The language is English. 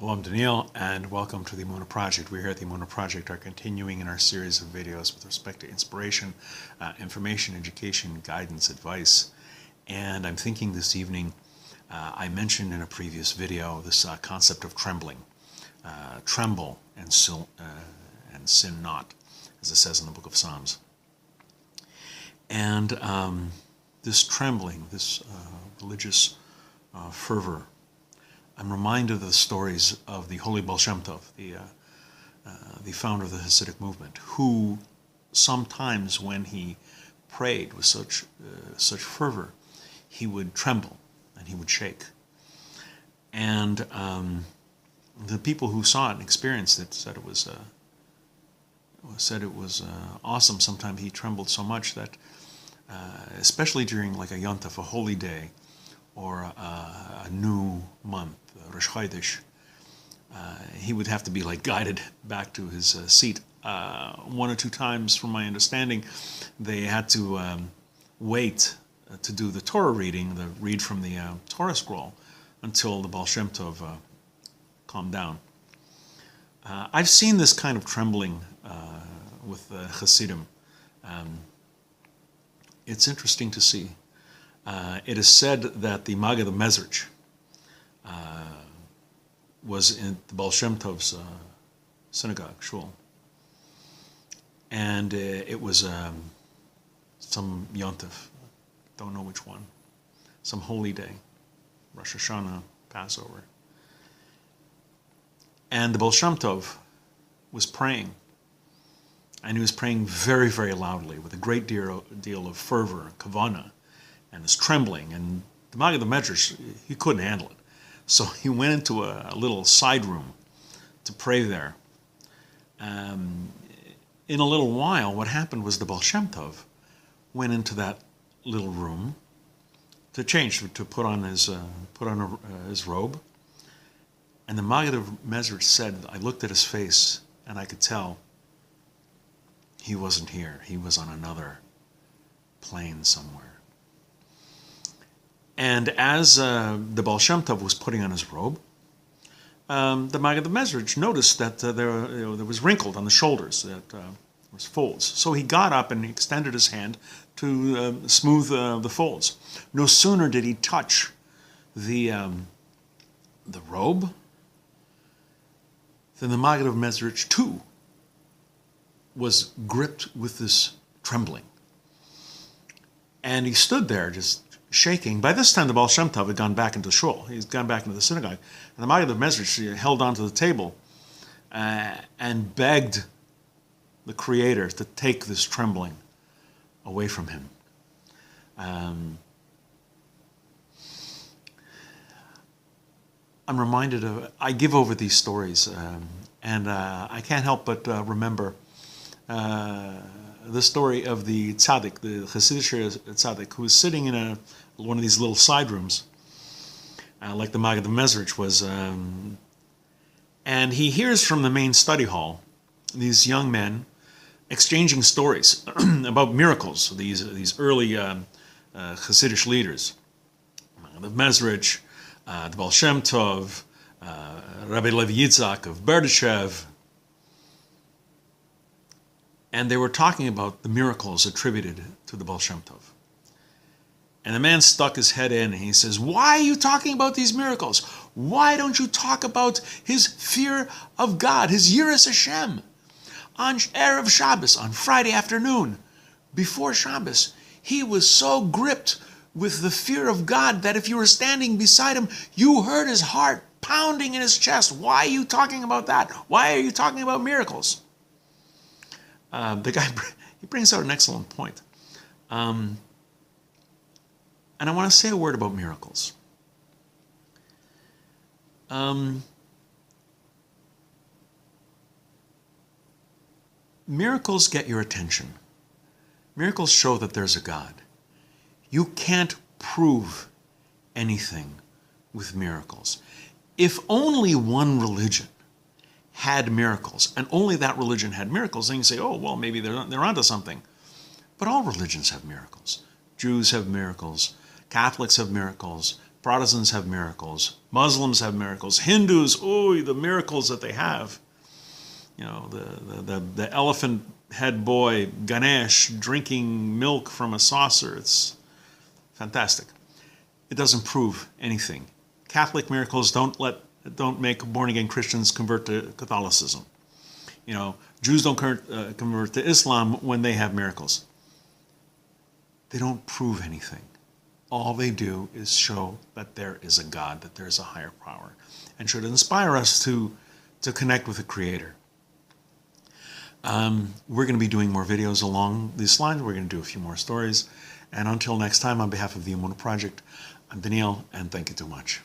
Hello, I'm Daniel, and welcome to the Emunah Project. We here at the Emunah Project are continuing in our series of videos with respect to inspiration, information, education, guidance, advice. And I'm thinking this evening, I mentioned in a previous video this concept of trembling. Tremble and sin not, as it says in the book of Psalms. And this trembling, this religious fervor, I'm reminded of the stories of the holy Baal Shem Tov, the founder of the Hasidic movement, who sometimes when he prayed with such fervor, he would tremble and he would shake. And the people who saw it and experienced it said it was awesome. Sometimes he trembled so much that, especially during like a Yontef, a holy day, or a new month, Rosh Chodesh, he would have to be like guided back to his seat. One or two times, from my understanding, they had to wait to do the Torah reading, the read from the Torah scroll, until the Baal Shem Tov calmed down. I've seen this kind of trembling with Hasidim. It's interesting to see. It is said that the Maggid of Mezritch was in the Baal Shem Tov's synagogue, shul. And it was some Yontef, don't know which one, some holy day, Rosh Hashanah, Passover. And the Baal Shem Tov was praying. And he was praying very, very loudly with a great deal of fervor, kavanah, and this trembling, and the Maggid of Mezritch, he couldn't handle it. So he went into a little side room to pray there. In a little while, what happened was the Baal Shem Tov went into that little room to change, to put on his robe. And the Maggid of Mezritch said, I looked at his face, and I could tell he wasn't here. He was on another plane somewhere. And as the Baal Shem Tov was putting on his robe, the Maggid of Mezritch noticed that there was wrinkled on the shoulders, that there was folds. So he got up and he extended his hand to smooth the folds. No sooner did he touch the robe than the Maggid of Mezritch too was gripped with this trembling. And he stood there just shaking. By this time, the Baal Shem Tov had gone back into the shul. He's gone back into the synagogue. And the Maggid of Mezritch held onto the table and begged the Creator to take this trembling away from him. I'm reminded of, I give over these stories, and I can't help but remember the story of the tzaddik, the Hasidic tzaddik, who was sitting in one of these little side rooms, like the Maggid of Mezritch was, and he hears from the main study hall these young men exchanging stories about miracles, these early Hasidic leaders, the Mezritch, the Baal Shem Tov, Rabbi Levi Yitzhak of Berdyshev. And they were talking about the miracles attributed to the Baal Shem Tov. And the man stuck his head in and he says, why are you talking about these miracles? Why don't you talk about his fear of God, his Yiras Hashem? On Erev Shabbos, on Friday afternoon, before Shabbos, he was so gripped with the fear of God that if you were standing beside him, you heard his heart pounding in his chest. Why are you talking about that? Why are you talking about miracles? The guy, he brings out an excellent point. And I want to say a word about miracles. Miracles get your attention. Miracles show that there's a God. You can't prove anything with miracles. If only one religion had miracles, and only that religion had miracles, then you say, oh, well, maybe they're onto something. But all religions have miracles. Jews have miracles. Catholics have miracles. Protestants have miracles. Muslims have miracles. Hindus, oh, the miracles that they have. You know, the elephant head boy, Ganesh, drinking milk from a saucer. It's fantastic. It doesn't prove anything. Catholic miracles don't make born-again Christians convert to Catholicism. You know, Jews don't convert to Islam when they have miracles. They don't prove anything. All they do is show that there is a God, that there is a higher power, and should inspire us to connect with the Creator. We're going to be doing more videos along these lines. We're going to do a few more stories. And until next time, on behalf of the Emunah Project, I'm Daniel, and thank you too much.